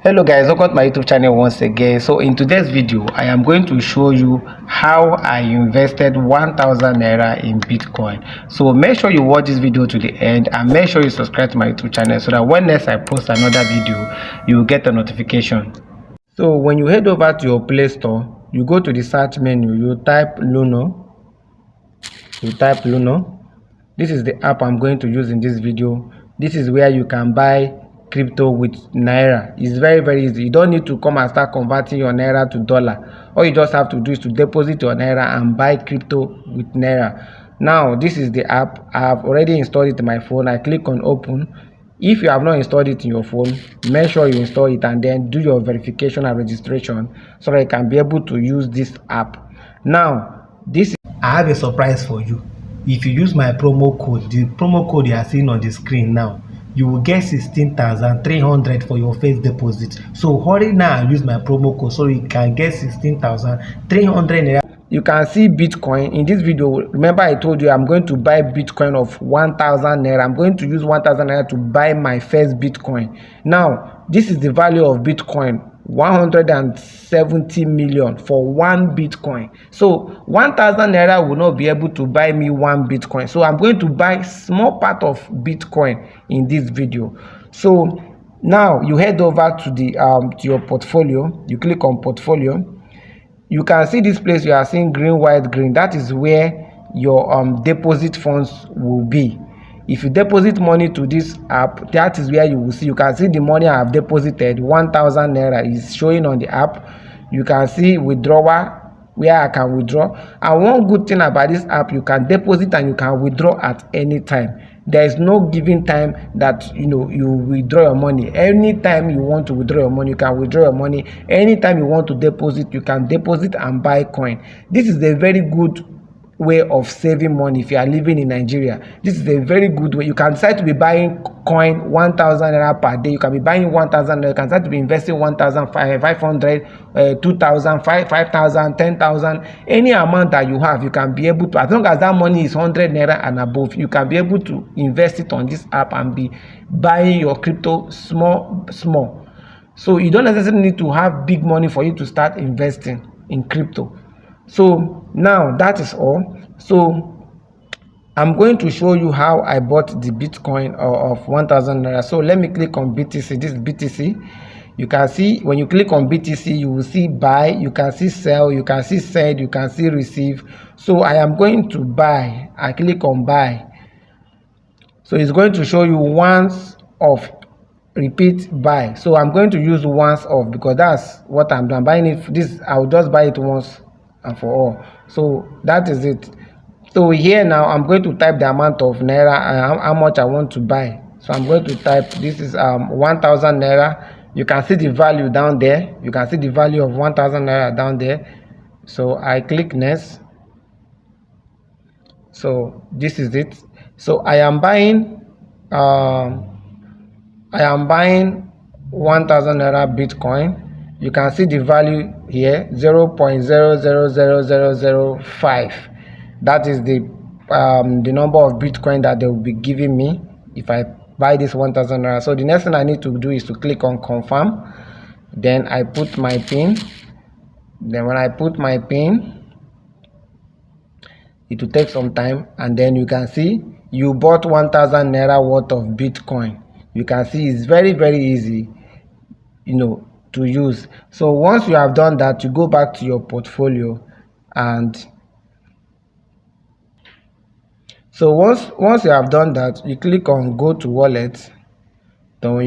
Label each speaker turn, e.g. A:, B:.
A: Hello guys, welcome to my YouTube channel once again. So in today's video I am going to show you how I invested 1000 naira in Bitcoin. So make sure you watch this video to the end and make sure you subscribe to my YouTube channel so that when next I post another video you will get a notification. So when you head over to your Play Store, you go to the search menu, you type Luno. This is the app I'm going to use in this video. This is where you can buy crypto with Naira. It's very easy. You don't need to come and start converting your Naira to dollar. All you just have to do is to deposit your Naira and buy crypto with Naira. Now this is the app. I have already installed it in my phone. I click on open. If you have not installed it in your phone, make sure you install it and then do your verification and registration so that you can be able to use this app. Now I have a surprise for you. If you use my promo code, the promo code you are seeing on the screen now, you will get 16,300 for your first deposit. So hurry now and use my promo code so you can get 16,300 naira. You can see Bitcoin in this video. Remember I told you I'm going to buy Bitcoin of 1000 naira. I'm going to use 1000 naira to buy my first Bitcoin. Now this is the value of Bitcoin, 170 million for one Bitcoin. So 1000 naira will not be able to buy me one Bitcoin. So I'm going to buy small part of Bitcoin in this video. So now you head over to the to your portfolio. You click on portfolio. You can see this place you are seeing green, white, green. That is where your deposit funds will be. If you deposit money to this app, that is where you will see. You can see the money I have deposited, 1000 naira is showing on the app. You can see withdrawal, where I can withdraw. And one good thing about this app, you can deposit and you can withdraw at any time. There is no given time that you withdraw your money. Anytime you want to withdraw your money, you can withdraw your money. Anytime you want to deposit, you can deposit and buy coin. This is a very good way of saving money. If you are living in Nigeria, this is a very good way. You can decide to be buying coin 1000 naira per day. You can be buying 1000 naira. You can start to be investing 1500, 2000, 5000, 10,000, any amount that you have. You can be able to, as long as that money is 100 naira and above, you can be able to invest it on this app and be buying your crypto small. So you don't necessarily need to have big money for you to start investing in crypto. So now that is all. So I'm going to show you how I bought the Bitcoin of 1000 naira. So let me click on BTC. This is BTC. You can see when you click on BTC, you will see buy, you can see sell, you can see send, you can see receive. So I am going to buy. I click on buy. So it's going to show you once off, repeat buy. So I'm going to use once off because that's what I'm doing. Buying it this, I'll just buy it once and for all. So that is it. So here now I'm going to type the amount of naira, how much I want to buy. So I'm going to type, this is 1000 naira. You can see the value down there. You can see the value of 1000 naira down there. So I click next. So this is it. So I am buying 1000 naira Bitcoin. You can see the value here, 0.000005. That is the number of Bitcoin that they will be giving me if I buy this 1000 naira. So the next thing I need to do is to click on confirm. Then I put my pin. Then when I put my pin, it will take some time, and then you can see you bought 1000 naira worth of Bitcoin. You can see it's very easy, to use. So once you have done that, you go back to your portfolio, and so once you have done that, you click on go to wallet. Then when you